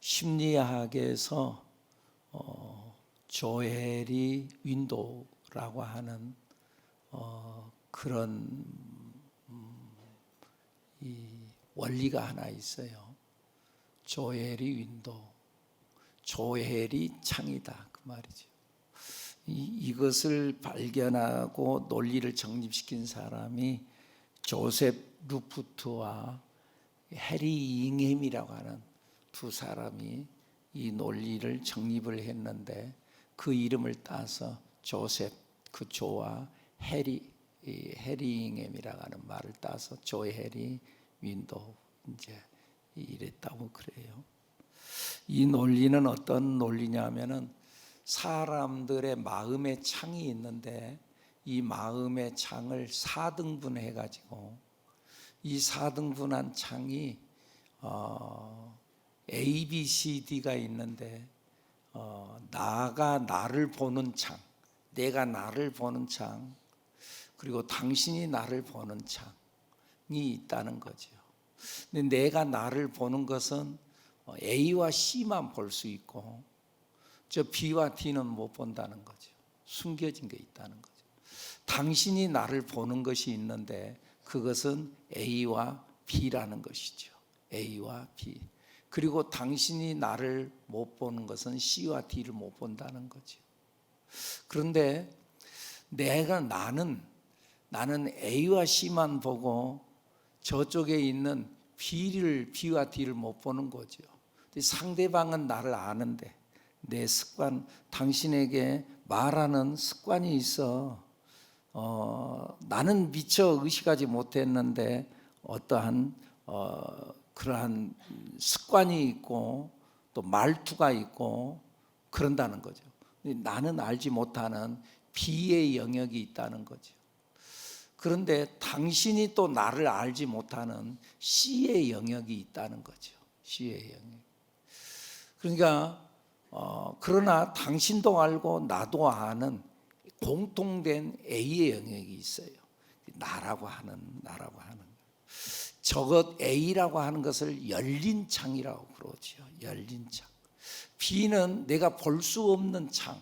심리학에서 조에리 윈도우라고 하는 그런 이 원리가 하나 있어요. 조에리 윈도우, 조에리 창이다 그 말이죠. 이것을 발견하고 논리를 정립시킨 사람이 조셉 루프트와 해리 잉햄이라고 하는 두 사람이 이 논리를 정립을 했는데, 그 이름을 따서 조셉, 그 조와 해리 잉햄이라고 하는 말을 따서 조 해리 윈도우 이제 이랬다고 그래요. 이 논리는 어떤 논리냐면은 사람들의 마음의 창이 있는데, 이 마음의 창을 4등분해 가지고 이 4등분한 창이 A, B, C, D가 있는데 나가 나를 보는 창, 내가 나를 보는 창, 그리고 당신이 나를 보는 창이 있다는 거죠. 근데 내가 나를 보는 것은 A와 C만 볼 수 있고 저 B와 D는 못 본다는 거죠. 숨겨진 게 있다는 거죠. 당신이 나를 보는 것이 있는데 그것은 A와 B라는 것이죠. A와 B. 그리고 당신이 나를 못 보는 것은 C와 D를 못 본다는 거죠. 그런데 나는 A와 C만 보고 저쪽에 있는 B와 D를 못 보는 거죠. 상대방은 나를 아는데 내 습관, 당신에게 말하는 습관이 있어. 나는 미처 의식하지 못했는데 어떠한 그러한 습관이 있고 또 말투가 있고 그런다는 거죠. 나는 알지 못하는 B의 영역이 있다는 거죠. 그런데 당신이 또 나를 알지 못하는 C의 영역이 있다는 거죠. C의 영역. 그러니까 그러나 당신도 알고 나도 아는 공통된 A의 영역이 있어요. 나라고 하는. 저것 A라고 하는 것을 열린 창이라고 그러죠. 열린 창. B는 내가 볼 수 없는 창.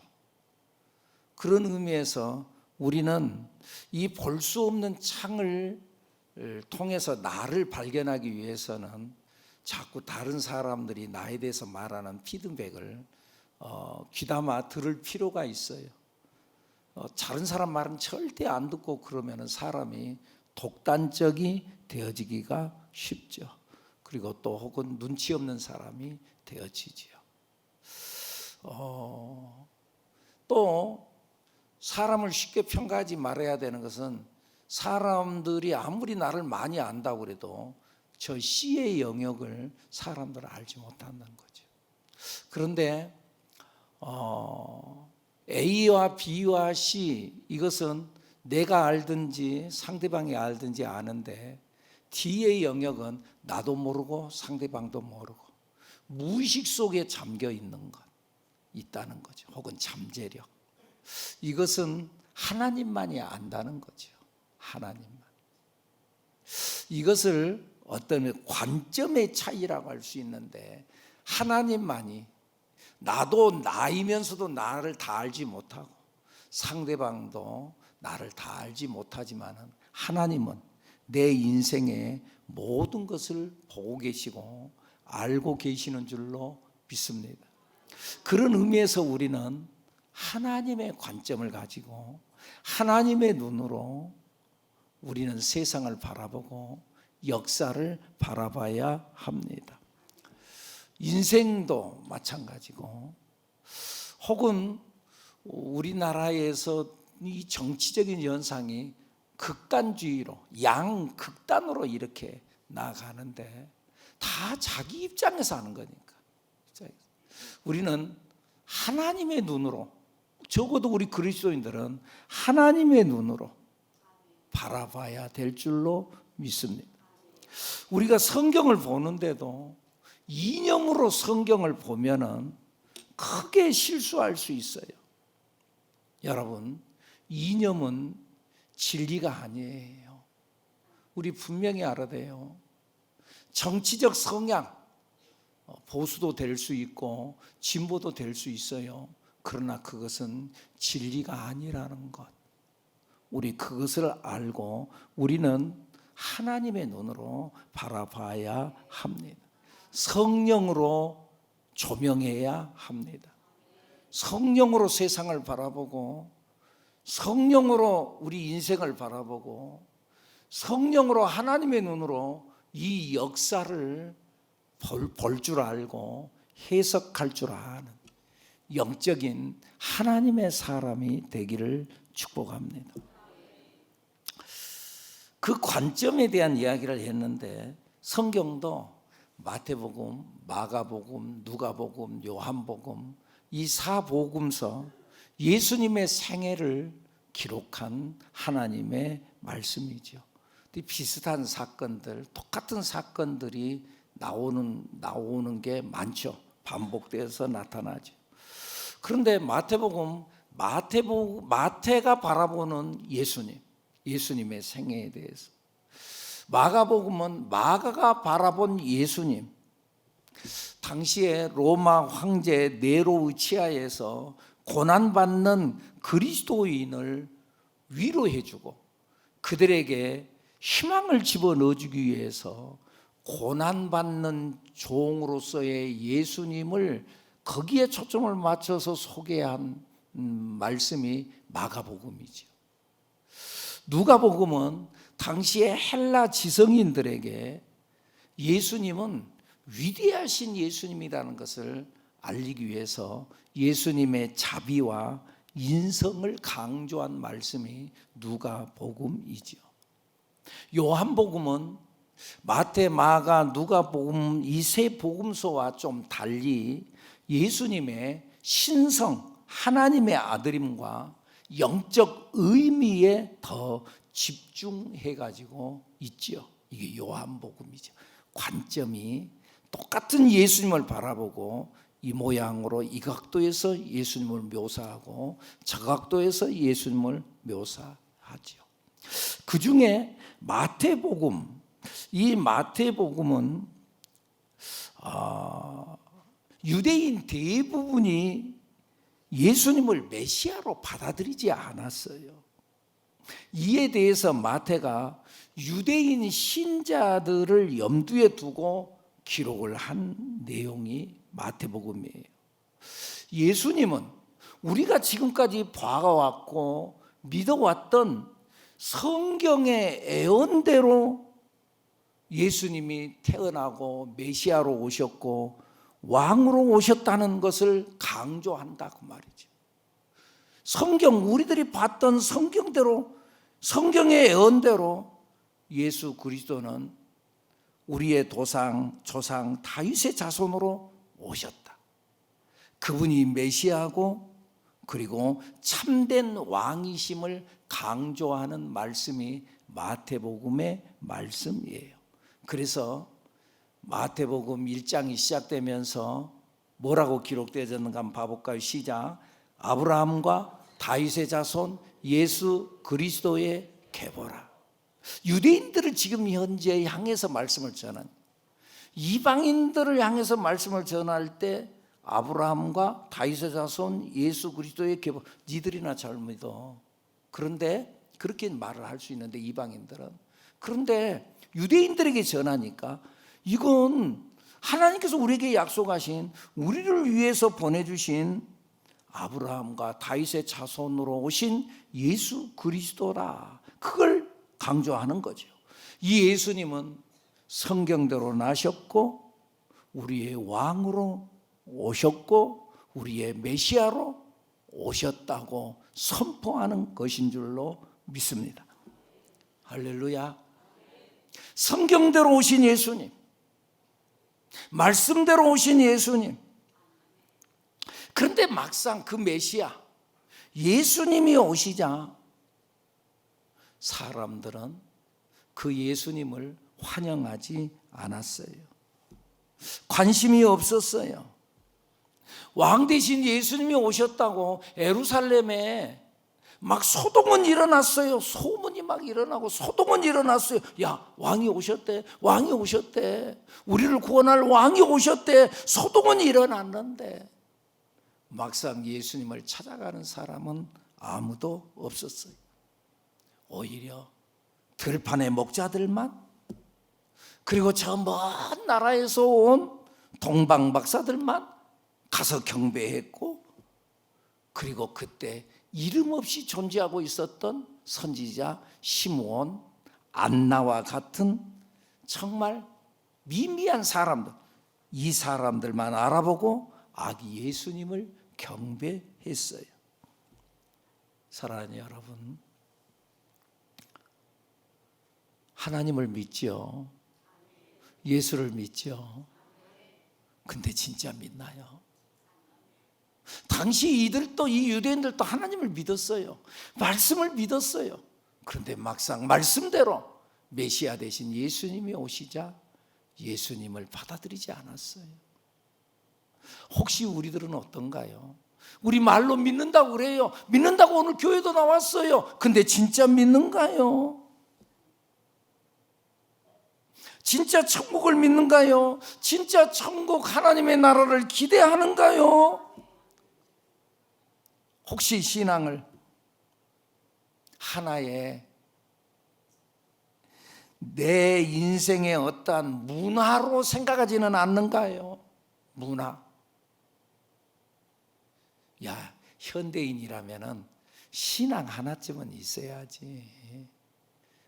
그런 의미에서 우리는 이 볼 수 없는 창을 통해서 나를 발견하기 위해서는 자꾸 다른 사람들이 나에 대해서 말하는 피드백을 귀담아 들을 필요가 있어요. 다른 사람 말은 절대 안 듣고 그러면 사람이 독단적이 되어지기가 쉽죠. 그리고 또 혹은 눈치 없는 사람이 되어지지요. 또 사람을 쉽게 평가하지 말아야 되는 것은, 사람들이 아무리 나를 많이 안다고 해도 저 C의 영역을 사람들은 알지 못한다는 거죠. 그런데 A와 B와 C, 이것은 내가 알든지 상대방이 알든지 아는데, D의 영역은 나도 모르고 상대방도 모르고 무의식 속에 잠겨 있는 것 있다는 거죠. 혹은 잠재력. 이것은 하나님만이 안다는 거죠. 하나님만. 이것을 어떤 관점의 차이라고 할 수 있는데, 하나님만이, 나도 나이면서도 나를 다 알지 못하고 상대방도 나를 다 알지 못하지만 하나님은 내 인생의 모든 것을 보고 계시고 알고 계시는 줄로 믿습니다. 그런 의미에서 우리는 하나님의 관점을 가지고 하나님의 눈으로 우리는 세상을 바라보고 역사를 바라봐야 합니다. 인생도 마찬가지고, 혹은 우리나라에서 이 정치적인 현상이 극단주의로, 양극단으로 이렇게 나가는데 다 자기 입장에서 하는 거니까. 우리는 하나님의 눈으로, 적어도 우리 그리스도인들은 하나님의 눈으로 바라봐야 될 줄로 믿습니다. 우리가 성경을 보는데도 이념으로 성경을 보면은 크게 실수할 수 있어요. 여러분, 이념은 진리가 아니에요. 우리 분명히 알아야 돼요. 정치적 성향, 보수도 될 수 있고 진보도 될 수 있어요. 그러나 그것은 진리가 아니라는 것, 우리 그것을 알고 우리는 하나님의 눈으로 바라봐야 합니다. 성령으로 조명해야 합니다. 성령으로 세상을 바라보고, 성령으로 우리 인생을 바라보고, 성령으로 하나님의 눈으로 이 역사를 볼 줄 알고 해석할 줄 아는 영적인 하나님의 사람이 되기를 축복합니다. 그 관점에 대한 이야기를 했는데, 성경도 마태복음, 마가복음, 누가복음, 요한복음, 이 사복음서 예수님의 생애를 기록한 하나님의 말씀이죠. 비슷한 사건들, 똑같은 사건들이 나오는 게 많죠. 반복돼서 나타나죠. 그런데 마태가 바라보는 예수님의 생애에 대해서, 마가복음은 마가가 바라본 예수님, 당시에 로마 황제 네로의 치하에서 고난받는 그리스도인을 위로해주고 그들에게 희망을 집어넣어주기 위해서 고난받는 종으로서의 예수님을 거기에 초점을 맞춰서 소개한 말씀이 마가복음이죠. 누가복음은 당시의 헬라 지성인들에게 예수님은 위대하신 예수님이라는 것을 알리기 위해서 예수님의 자비와 인성을 강조한 말씀이 누가복음이죠. 요한복음은 마태, 마가, 누가복음 이 세 복음서와 좀 달리 예수님의 신성, 하나님의 아들임과 영적 의미에 더 집중해가지고 있죠. 이게 요한복음이죠. 관점이 똑같은 예수님을 바라보고 이 모양으로 이 각도에서 예수님을 묘사하고 저 각도에서 예수님을 묘사하죠. 그 중에 마태복음, 이 마태복음은 유대인 대부분이 예수님을 메시아로 받아들이지 않았어요. 이에 대해서 마태가 유대인 신자들을 염두에 두고 기록을 한 내용이 마태복음이에요. 예수님은 우리가 지금까지 봐왔고 믿어왔던 성경의 예언대로 예수님이 태어나고 메시아로 오셨고 왕으로 오셨다는 것을 강조한다고 말이죠. 우리들이 봤던 성경대로, 성경의 예언대로 예수 그리스도는 우리의 조상 다윗의 자손으로 오셨다. 그분이 메시아고 그리고 참된 왕이심을 강조하는 말씀이 마태복음의 말씀이에요. 그래서 마태복음 1장이 시작되면서 뭐라고 기록되어졌는가 한번 봐볼까요? 시작. 아브라함과 다윗의 자손 예수 그리스도의 계보라. 유대인들을 지금 현재 향해서 말씀을 전한, 이방인들을 향해서 말씀을 전할 때 아브라함과 다윗의 자손 예수 그리스도의 계보, 니들이나 잘 믿어. 그런데 그렇게 말을 할 수 있는데 이방인들은, 그런데 유대인들에게 전하니까 이건 하나님께서 우리에게 약속하신, 우리를 위해서 보내주신 아브라함과 다윗의 자손으로 오신 예수 그리스도라. 그걸 강조하는 거죠. 이 예수님은 성경대로 나셨고 우리의 왕으로 오셨고 우리의 메시아로 오셨다고 선포하는 것인 줄로 믿습니다. 할렐루야. 성경대로 오신 예수님, 말씀대로 오신 예수님. 그런데 막상 그 메시아 예수님이 오시자 사람들은 그 예수님을 환영하지 않았어요. 관심이 없었어요. 왕 대신 예수님이 오셨다고 예루살렘에 막 소동은 일어났어요. 소문이 막 일어나고 소동은 일어났어요. 야, 왕이 오셨대. 왕이 오셨대. 우리를 구원할 왕이 오셨대. 소동은 일어났는데 막상 예수님을 찾아가는 사람은 아무도 없었어요. 오히려 들판의 목자들만, 그리고 저 먼 나라에서 온 동방 박사들만 가서 경배했고, 그리고 그때 이름 없이 존재하고 있었던 선지자 시므온, 안나와 같은 정말 미미한 사람들, 이 사람들만 알아보고 아기 예수님을 경배했어요. 사랑하는 여러분, 하나님을 믿죠. 예수를 믿죠. 근데 진짜 믿나요? 당시 이들도, 이 유대인들도 하나님을 믿었어요. 말씀을 믿었어요. 그런데 막상 말씀대로 메시아 되신 예수님이 오시자 예수님을 받아들이지 않았어요. 혹시 우리들은 어떤가요? 우리 말로 믿는다고 그래요. 믿는다고 오늘 교회도 나왔어요. 근데 진짜 믿는가요? 진짜 천국을 믿는가요? 진짜 천국 하나님의 나라를 기대하는가요? 혹시 신앙을 하나의 내 인생의 어떠한 문화로 생각하지는 않는가요? 문화. 야, 현대인이라면은 신앙 하나쯤은 있어야지.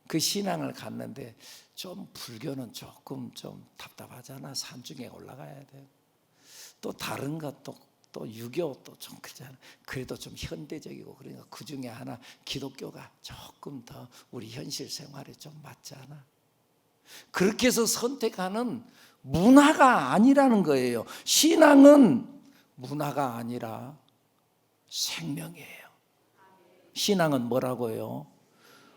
그 신앙을 갖는데 좀 불교는 조금 좀 답답하잖아. 산중에 올라가야 돼. 또 다른 것도 또 유교도 좀 그렇잖아. 그래도 좀 현대적이고, 그러니까 그 중에 하나 기독교가 조금 더 우리 현실 생활에 좀 맞잖아. 그렇게 해서 선택하는 문화가 아니라는 거예요. 신앙은 문화가 아니라 생명이에요. 신앙은 뭐라고요?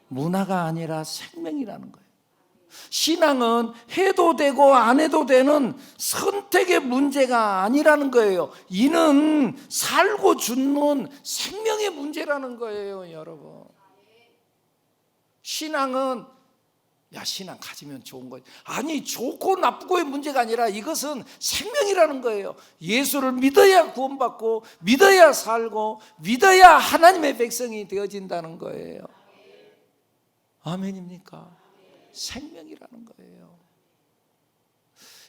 문화가 아니라 생명이라는 거예요. 신앙은 해도 되고 안 해도 되는 선택의 문제가 아니라는 거예요. 이는 살고 죽는 생명의 문제라는 거예요, 여러분. 신앙은 야, 신앙 가지면 좋은 거지. 아니, 좋고 나쁘고의 문제가 아니라 이것은 생명이라는 거예요. 예수를 믿어야 구원받고, 믿어야 살고, 믿어야 하나님의 백성이 되어진다는 거예요. 아멘입니까? 생명이라는 거예요.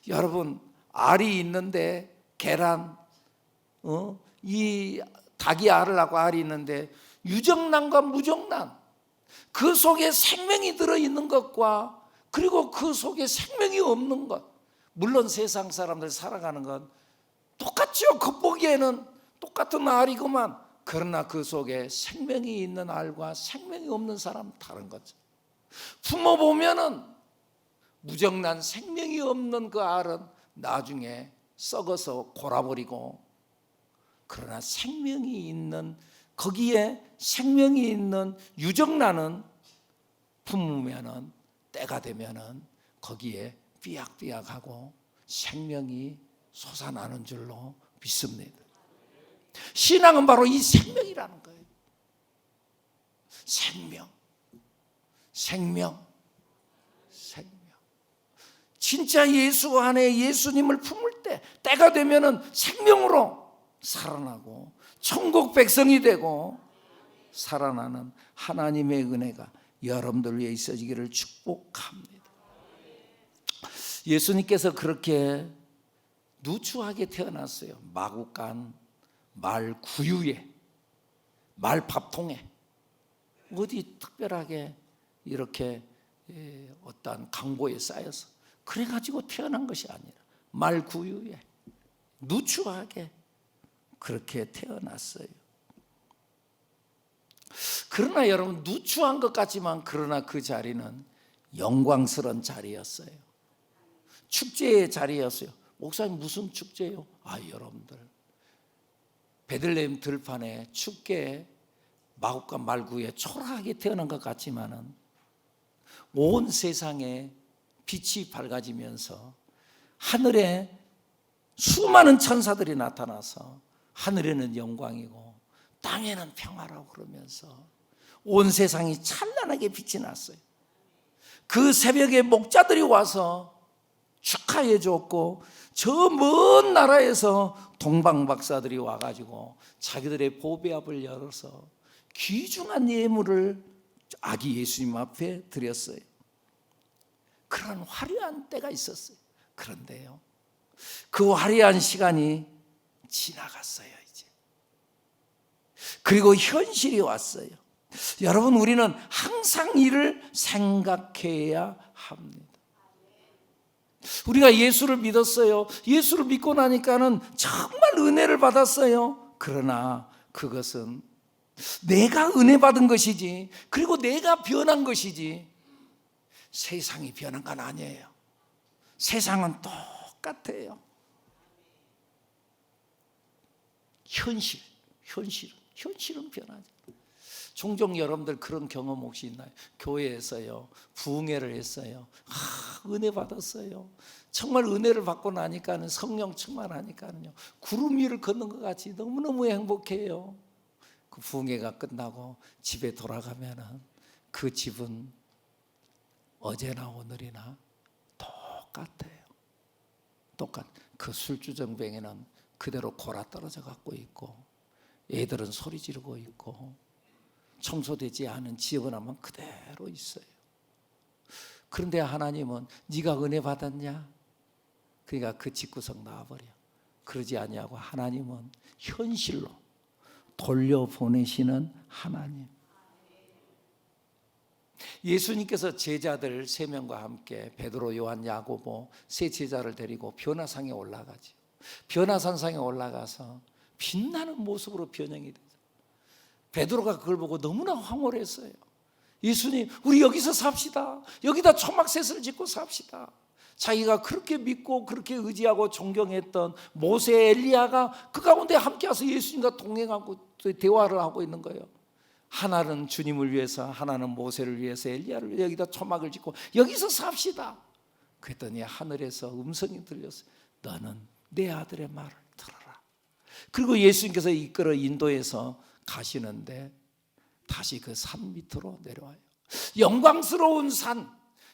여러분, 알이 있는데 계란, 이 닭이 알을 낳고 알이 있는데 유정란과 무정란, 그 속에 생명이 들어있는 것과 그리고 그 속에 생명이 없는 것, 물론 세상 사람들 살아가는 건 똑같죠. 겉보기에는 똑같은 알이구만. 그러나 그 속에 생명이 있는 알과 생명이 없는 사람 다른 거죠. 품어보면은 무정란 생명이 없는 그 알은 나중에 썩어서 골아버리고, 그러나 생명이 있는, 거기에 생명이 있는 유정란은 품으면은 때가 되면은 거기에 삐약삐약하고 생명이 솟아나는 줄로 믿습니다. 신앙은 바로 이 생명이라는 거예요. 생명. 진짜 예수 안에 예수님을 품을 때 때가 되면은 생명으로 살아나고 천국 백성이 되고 살아나는 하나님의 은혜가 여러분들 위해 있어지기를 축복합니다. 예수님께서 그렇게 누추하게 태어났어요. 마구간 말 구유에, 말 밥통에, 어디 특별하게 이렇게 어떠한 강보에 쌓여서 그래가지고 태어난 것이 아니라 말 구유에 누추하게 그렇게 태어났어요. 그러나 여러분, 누추한 것 같지만 그러나 그 자리는 영광스러운 자리였어요. 축제의 자리였어요. 목사님, 무슨 축제요? 여러분들, 베들레헴 들판에 축제에 마구간 말구에 초라하게 태어난 것 같지만은 온 세상에 빛이 밝아지면서 하늘에 수많은 천사들이 나타나서 하늘에는 영광이고 땅에는 평화라고 그러면서 온 세상이 찬란하게 빛이 났어요. 그 새벽에 목자들이 와서 축하해 줬고, 저 먼 나라에서 동방박사들이 와가지고 자기들의 보배압을 열어서 귀중한 예물을 아기 예수님 앞에 드렸어요. 그런 화려한 때가 있었어요. 그런데요, 그 화려한 시간이 지나갔어요 이제. 그리고 현실이 왔어요. 여러분, 우리는 항상 이를 생각해야 합니다. 우리가 예수를 믿었어요. 예수를 믿고 나니까는 정말 은혜를 받았어요. 그러나 그것은 내가 은혜 받은 것이지, 그리고 내가 변한 것이지, 세상이 변한 건 아니에요. 세상은 똑같아요. 현실은 변하죠. 종종 여러분들 그런 경험 혹시 있나요? 교회에서요, 부흥회를 했어요. 은혜 받았어요. 정말 은혜를 받고 나니까는, 성령 충만하니까는요, 구름 위를 걷는 것 같이 너무너무 행복해요. 그 부흥회가 끝나고 집에 돌아가면은 그 집은 어제나 오늘이나 똑같아요. 그 술주정뱅이는 그대로 골아 떨어져 갖고 있고, 애들은 소리 지르고 있고, 청소되지 않은 지저분함은 그대로 있어요. 그런데 하나님은 네가 은혜 받았냐? 그러니까 그 집구석 나와버려. 그러지 아니하고 하나님은 현실로 돌려보내시는 하나님. 예수님께서 제자들 3명과 함께 베드로, 요한, 야고보 세 제자를 데리고 변화산에 올라가죠. 변화산상에 올라가서 빛나는 모습으로 변형이 되죠. 베드로가 그걸 보고 너무나 황홀했어요. 예수님, 우리 여기서 삽시다. 여기다 초막셋을 짓고 삽시다. 자기가 그렇게 믿고 그렇게 의지하고 존경했던 모세, 엘리야가 그 가운데 함께 와서 예수님과 동행하고 대화를 하고 있는 거예요. 하나는 주님을 위해서, 하나는 모세를 위해서, 엘리야를 위해서 여기다 초막을 짓고 여기서 삽시다. 그랬더니 하늘에서 음성이 들렸어요. 너는 내 아들의 말을 들어라. 그리고 예수님께서 이끌어 인도해서 가시는데 다시 그 산 밑으로 내려와요. 영광스러운 산,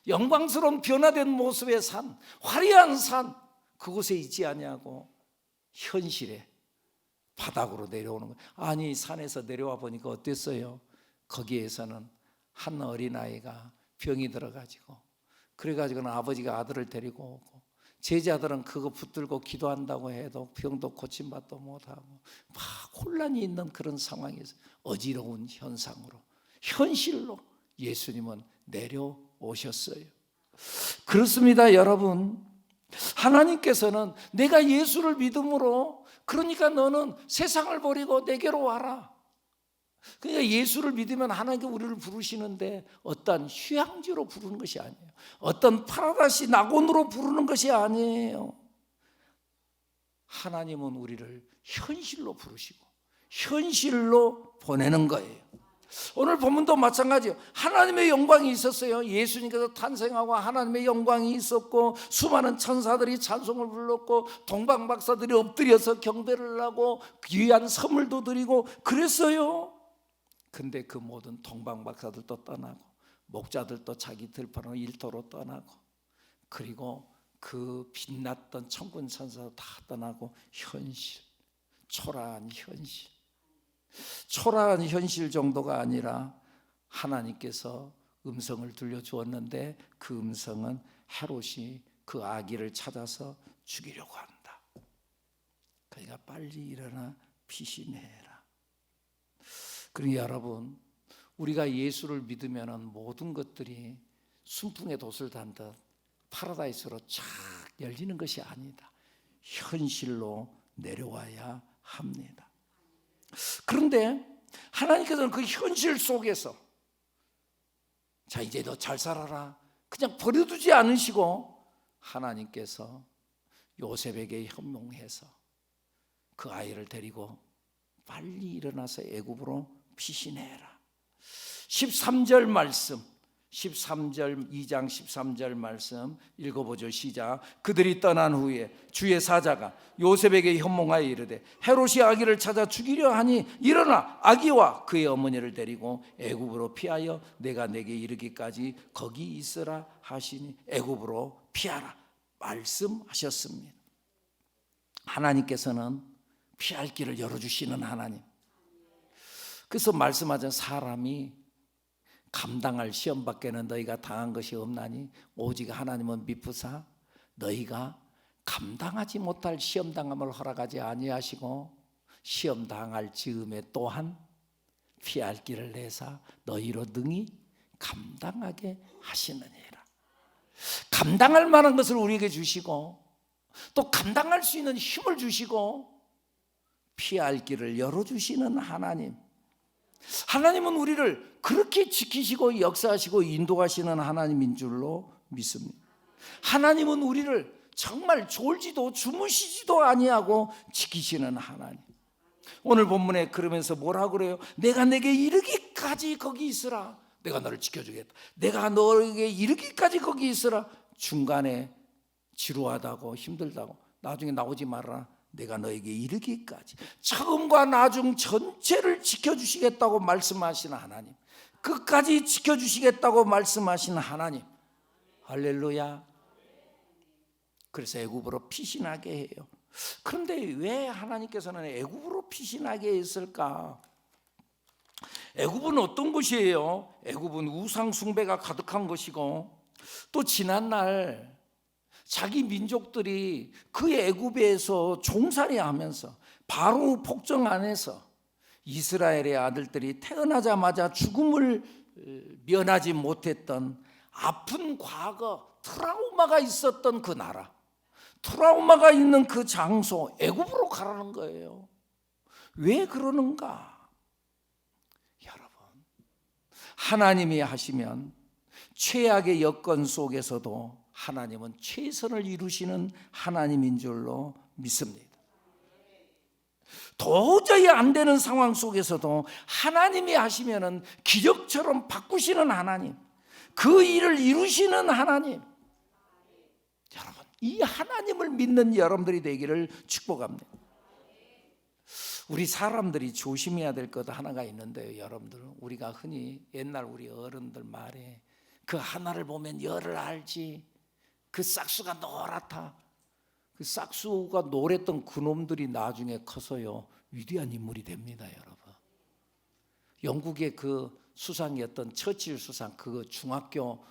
영광스러운 변화된 모습의 산, 화려한 산, 그곳에 있지 아니하고 현실에 바닥으로 내려오는 거예요. 아니, 산에서 내려와 보니까 어땠어요? 거기에서는 한 어린아이가 병이 들어가지고, 그래가지고는 아버지가 아들을 데리고 오고, 제자들은 그거 붙들고 기도한다고 해도 병도 고침받도 못하고 막 혼란이 있는 그런 상황에서 어지러운 현상으로, 현실로 예수님은 내려오셨어요. 그렇습니다, 여러분. 하나님께서는 내가 예수를 믿음으로, 그러니까 너는 세상을 버리고 내게로 와라. 그러니까 예수를 믿으면 하나님께 우리를 부르시는데 어떤 휴양지로 부르는 것이 아니에요. 어떤 파라다이스 낙원으로 부르는 것이 아니에요. 하나님은 우리를 현실로 부르시고 현실로 보내는 거예요. 오늘 본문도 마찬가지예요. 하나님의 영광이 있었어요. 예수님께서 탄생하고 하나님의 영광이 있었고, 수많은 천사들이 찬송을 불렀고, 동방박사들이 엎드려서 경배를 하고 귀한 선물도 드리고 그랬어요. 근데 그 모든 동방박사들도 떠나고, 목자들도 자기 들판으로 일터로 떠나고, 그리고 그 빛났던 천군 천사도 다 떠나고 현실, 초라한 현실, 초라한 현실 정도가 아니라 하나님께서 음성을 들려주었는데 그 음성은 헤롯이 그 아기를 찾아서 죽이려고 한다. 그러니까 빨리 일어나 빛이 내라. 그러니 여러분, 우리가 예수를 믿으면 모든 것들이 순풍의 돛을 단 듯 파라다이스로 쫙 열리는 것이 아니다. 현실로 내려와야 합니다. 그런데 하나님께서는 그 현실 속에서 자, 이제 너 잘 살아라, 그냥 버려두지 않으시고 하나님께서 요셉에게 현몽해서 그 아이를 데리고 빨리 일어나서 애굽으로 피신해라. 13절 말씀, 13절 2장 13절 말씀 읽어보죠. 시작. 그들이 떠난 후에 주의 사자가 요셉에게 현몽하여 이르되 헤롯이 아기를 찾아 죽이려 하니 일어나 아기와 그의 어머니를 데리고 애굽으로 피하여 내가 내게 이르기까지 거기 있으라 하시니 애굽으로 피하라 말씀하셨습니다. 하나님께서는 피할 길을 열어주시는 하나님. 그래서 말씀하신 사람이 감당할 시험 밖에는 너희가 당한 것이 없나니 오직 하나님은 미쁘사 너희가 감당하지 못할 시험 당함을 허락하지 아니하시고 시험 당할 즈음에 또한 피할 길을 내사 너희로 능히 감당하게 하시느니라. 감당할 만한 것을 우리에게 주시고 또 감당할 수 있는 힘을 주시고 피할 길을 열어주시는 하나님. 하나님은 우리를 그렇게 지키시고 역사하시고 인도하시는 하나님인 줄로 믿습니다. 하나님은 우리를 정말 졸지도 주무시지도 아니하고 지키시는 하나님. 오늘 본문에 그러면서 뭐라 그래요? 내가 내게 이르기까지 거기 있으라. 내가 너를 지켜주겠다. 내가 너에게 이르기까지 거기 있으라. 중간에 지루하다고 힘들다고 나중에 나오지 말아라. 내가 너에게 이르기까지 처음과 나중 전체를 지켜주시겠다고 말씀하시는 하나님, 끝까지 지켜주시겠다고 말씀하시는 하나님. 할렐루야. 그래서 애굽으로 피신하게 해요. 그런데 왜 하나님께서는 애굽으로 피신하게 했을까? 애굽은 어떤 곳이에요? 애굽은 우상 숭배가 가득한 것이고 또 지난날 자기 민족들이 그 애굽에서 종살이 하면서 바로 폭정 안에서 이스라엘의 아들들이 태어나자마자 죽음을 면하지 못했던 아픈 과거, 트라우마가 있었던 그 나라, 트라우마가 있는 그 장소 애굽으로 가라는 거예요. 왜 그러는가? 여러분, 하나님이 하시면 최악의 여건 속에서도 하나님은 최선을 이루시는 하나님인 줄로 믿습니다. 도저히 안 되는 상황 속에서도 하나님이 하시면은 기적처럼 바꾸시는 하나님, 그 일을 이루시는 하나님. 여러분, 이 하나님을 믿는 여러분들이 되기를 축복합니다. 우리 사람들이 조심해야 될 것 하나가 있는데요, 여러분들. 우리가 흔히 옛날 우리 어른들 말에 그 하나를 보면 열을 알지, 그 싹수가 노랗다. 그 싹수가 노랬던 그놈들이 나중에 커서요 위대한 인물이 됩니다, 여러분. 영국의 그 수상이었던 처칠 수상, 그 중학교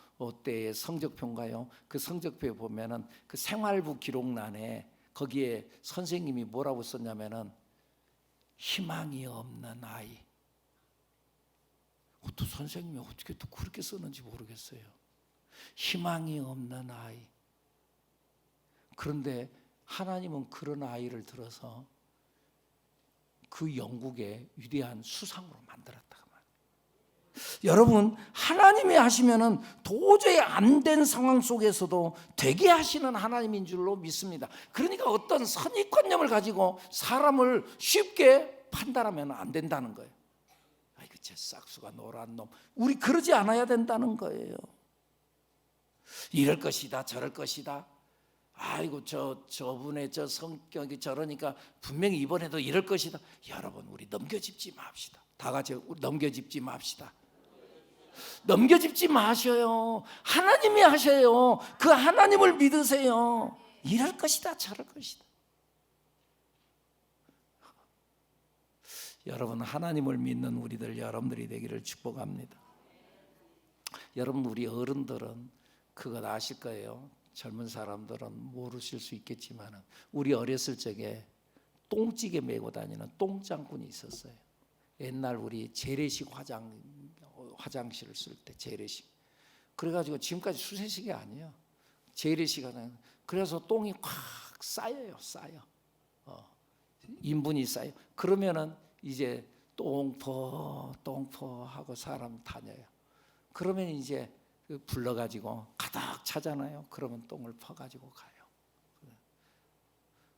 때의 성적표인가요? 그 성적표에 보면은 그 생활부 기록란에 거기에 선생님이 뭐라고 썼냐면은 희망이 없는 아이. 또 선생님이 어떻게 또 그렇게 썼는지 모르겠어요. 희망이 없는 아이. 그런데 하나님은 그런 아이를 들어서 그 영국의 위대한 수상으로 만들었다. 여러분, 하나님이 하시면은 도저히 안 된 상황 속에서도 되게 하시는 하나님인 줄로 믿습니다. 그러니까 어떤 선입관념을 가지고 사람을 쉽게 판단하면 안 된다는 거예요. 아이고, 저 싹수가 노란 놈. 우리 그러지 않아야 된다는 거예요. 이럴 것이다, 저럴 것이다. 아이고, 저분의 저 성격이 저러니까 분명히 이번에도 이럴 것이다. 여러분, 우리 넘겨짚지 맙시다. 다 같이 우리 넘겨짚지 맙시다. 넘겨짚지 마셔요. 하나님이 하셔요. 그 하나님을 믿으세요. 이럴 것이다, 저럴 것이다. 여러분, 하나님을 믿는 우리들 여러분들이 되기를 축복합니다. 여러분, 우리 어른들은 그것 아실 거예요. 젊은 사람들은 모르실 수 있겠지만 우리 어렸을 적에 똥찌개 메고 다니는 똥장군이 있었어요. 옛날 우리 재래식 화장실을 쓸 때 재래식. 그래가지고 지금까지 수세식이 아니에요. 재래식 화장. 그래서 똥이 꽉 쌓여요, 쌓여. 인분이 쌓여. 그러면은 이제 똥포 하고 사람 다녀요. 그러면 이제 불러가지고 가득 차잖아요. 그러면 똥을 퍼가지고 가요.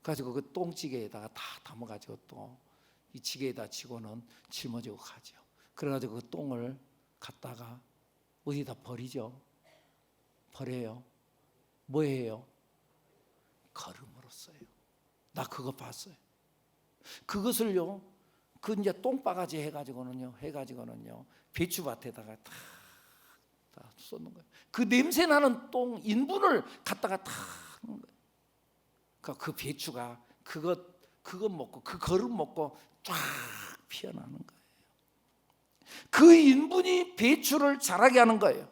가지고 그 똥찌개에다가 다 담아가지고 또 이 지게에다 치고는 짊어지고 가죠. 그래가지고 그 똥을 갖다가 어디다 버리죠? 버려요. 뭐예요? 걸음으로 써요. 나 그거 봤어요. 그것을요, 그 이제 똥바가지 해가지고는요 배추밭에다가 다 쏟는 거예요. 그 냄새 나는 똥 인분을 갖다가 다 넣는 거예요. 그 배추가 그거 먹고 그 거름 먹고 쫙 피어나는 거예요. 그 인분이 배추를 자라게 하는 거예요.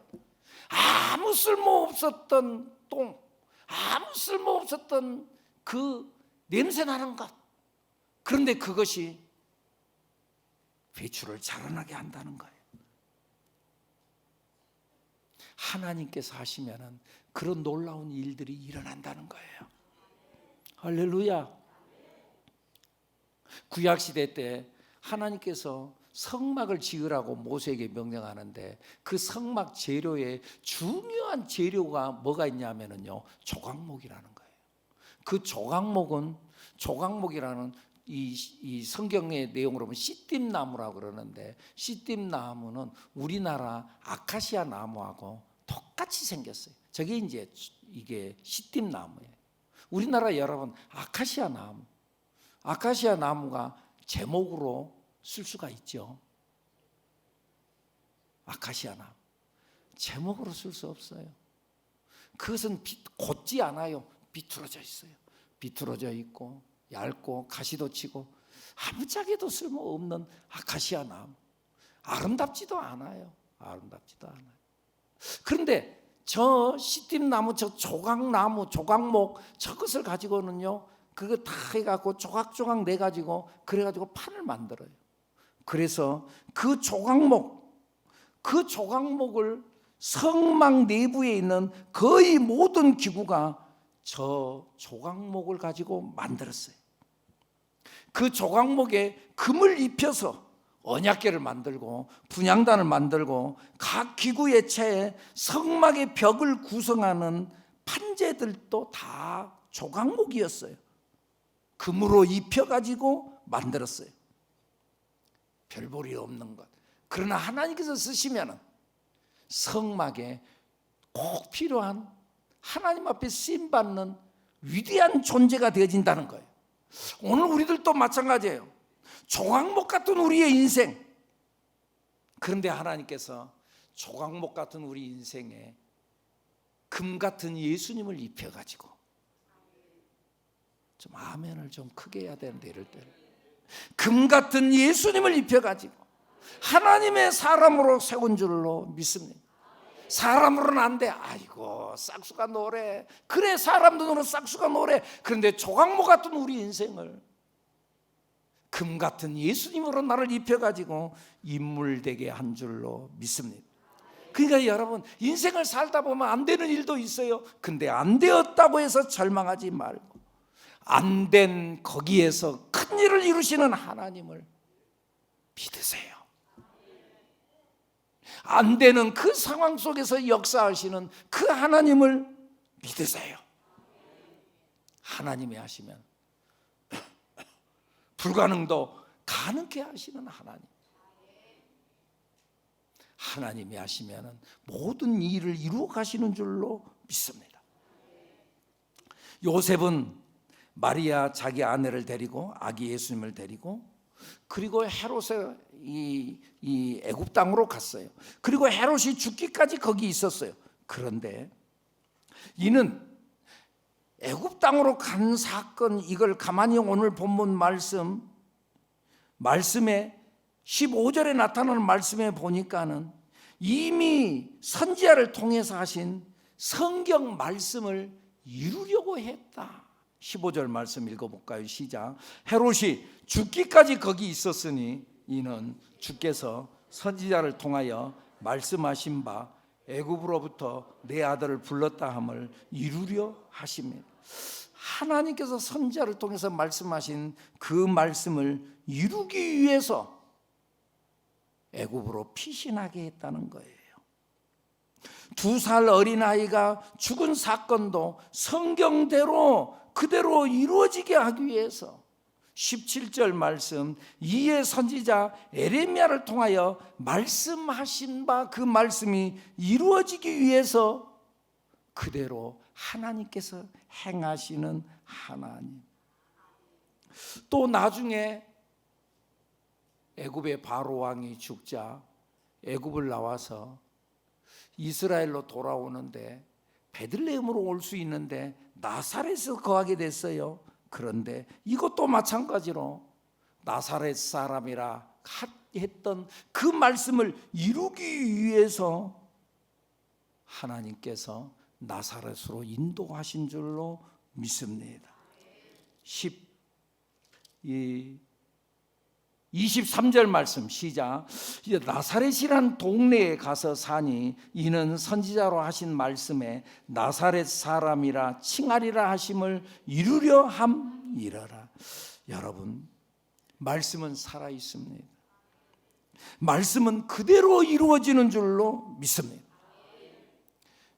아무 쓸모 없었던 똥, 아무 쓸모 없었던 그 냄새 나는 것, 그런데 그것이 배추를 자라나게 한다는 거예요. 하나님께서 하시면은 그런 놀라운 일들이 일어난다는 거예요. 할렐루야. 구약시대 때 하나님께서 성막을 지으라고 모세에게 명령하는데 그 성막 재료에 중요한 재료가 뭐가 있냐면요, 조각목이라는 거예요. 그 조각목이라는 이 성경의 내용으로 보면 시띠나무라고 그러는데, 시띠나무는 우리나라 아카시아 나무하고 똑같이 생겼어요. 저게 이제 이게 시띠나무예요. 우리나라 여러분 아카시아 나무가 제목으로 쓸 수가 있죠. 아카시아 나무 제목으로 쓸 수 없어요. 그것은 곧지 않아요. 비틀어져 있어요. 비틀어져 있고 얇고 가시도 치고 아무짝에도 쓸모없는 아카시아 나무, 아름답지도 않아요. 그런데 저 시띠나무, 저 조각나무, 조각목, 저것을 가지고는요, 그거 다 해갖고 조각조각 내가지고 그래가지고 판을 만들어요. 그래서 그 조각목을 성막 내부에 있는 거의 모든 기구가 저 조각목을 가지고 만들었어요. 그 조각목에 금을 입혀서 언약궤를 만들고 분향단을 만들고 각 기구의 채에 성막의 벽을 구성하는 판재들도 다 조각목이었어요. 금으로 입혀가지고 만들었어요. 별 볼이 없는 것. 그러나 하나님께서 쓰시면 성막에 꼭 필요한, 하나님 앞에 쓰임받는 위대한 존재가 되어진다는 거예요. 오늘 우리들도 마찬가지예요. 조각목 같은 우리의 인생. 그런데 하나님께서 조각목 같은 우리 인생에 금 같은 예수님을 입혀가지고, 좀 아멘을 좀 크게 해야 되는데, 이럴 때는 금 같은 예수님을 입혀가지고 하나님의 사람으로 세운 줄로 믿습니다. 사람으로는 안 돼. 아이고 싹수가 노래. 그래, 사람도 노래, 싹수가 노래. 그런데 조각목 같은 우리 인생을 금 같은 예수님으로 나를 입혀가지고 인물되게 한 줄로 믿습니다. 그러니까 여러분, 인생을 살다 보면 안 되는 일도 있어요. 근데 안 되었다고 해서 절망하지 말고, 안 된 거기에서 큰 일을 이루시는 하나님을 믿으세요. 안 되는 그 상황 속에서 역사하시는 그 하나님을 믿으세요. 하나님이 하시면 불가능도 가능케 하시는 하나님. 하나님이 하시면 모든 일을 이루어 가시는 줄로 믿습니다. 요셉은 마리아 자기 아내를 데리고, 아기 예수님을 데리고, 그리고 헤롯의 이 애굽 땅으로 갔어요. 그리고 헤롯이 죽기까지 거기 있었어요. 그런데 이는 애굽 땅으로 간 사건, 이걸 가만히 오늘 본문 말씀에 15절에 나타나는 말씀에 보니까는 이미 선지자를 통해서 하신 성경 말씀을 이루려고 했다. 15절 말씀 읽어볼까요? 시작. 헤롯이 죽기까지 거기 있었으니 이는 주께서 선지자를 통하여 말씀하신 바 애굽으로부터 내 아들을 불렀다 함을 이루려 하십니다. 하나님께서 선지자를 통해서 말씀하신 그 말씀을 이루기 위해서 애굽으로 피신하게 했다는 거예요. 2살 어린아이가 죽은 사건도 성경대로 그대로 이루어지게 하기 위해서 17절 말씀, 이에 선지자 에레미야를 통하여 말씀하신 바 그 말씀이 이루어지기 위해서 그대로 하나님께서 행하시는 하나님. 또 나중에 애굽의 바로 왕이 죽자 애굽을 나와서 이스라엘로 돌아오는데 베들레헴으로 올 수 있는데 나사렛에서 거하게 됐어요. 그런데 이것도 마찬가지로 나사렛 사람이라 했던 그 말씀을 이루기 위해서 하나님께서 나사렛으로 인도하신 줄로 믿습니다. 23절 말씀 시작. 이제 나사렛이란 동네에 가서 사니 이는 선지자로 하신 말씀에 나사렛 사람이라 칭하리라 하심을 이루려 함이라라. 여러분, 말씀은 살아 있습니다. 말씀은 그대로 이루어지는 줄로 믿습니다.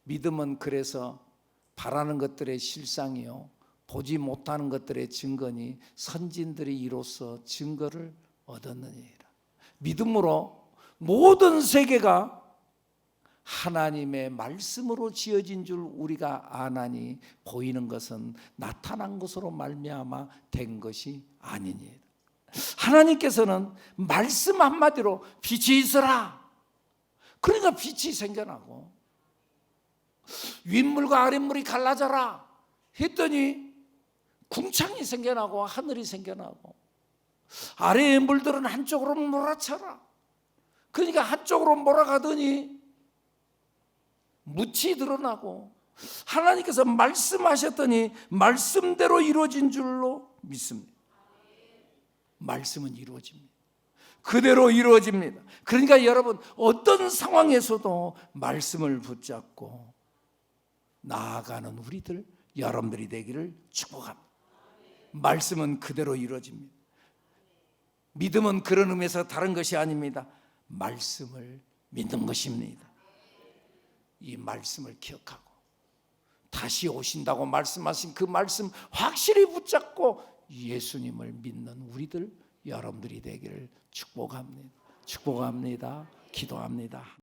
믿음은 그래서 바라는 것들의 실상이요 보지 못하는 것들의 증거니 선진들이 이로써 증거를 얻었느니라. 믿음으로 모든 세계가 하나님의 말씀으로 지어진 줄 우리가 아나니 보이는 것은 나타난 것으로 말미암아 된 것이 아니니라. 하나님께서는 말씀 한마디로 빛이 있어라. 그러니까 빛이 생겨나고 윗물과 아랫물이 갈라져라 했더니 궁창이 생겨나고 하늘이 생겨나고 아래의 물들은 한쪽으로 몰아쳐라. 그러니까 한쪽으로 몰아가더니 묻이 드러나고 하나님께서 말씀하셨더니 말씀대로 이루어진 줄로 믿습니다. 말씀은 이루어집니다. 그대로 이루어집니다. 그러니까 여러분 어떤 상황에서도 말씀을 붙잡고 나아가는 우리들 여러분들이 되기를 축복합니다. 말씀은 그대로 이루어집니다. 믿음은 그런 의미에서 다른 것이 아닙니다. 말씀을 믿는 것입니다. 이 말씀을 기억하고 다시 오신다고 말씀하신 그 말씀 확실히 붙잡고 예수님을 믿는 우리들 여러분들이 되기를 축복합니다. 축복합니다. 기도합니다.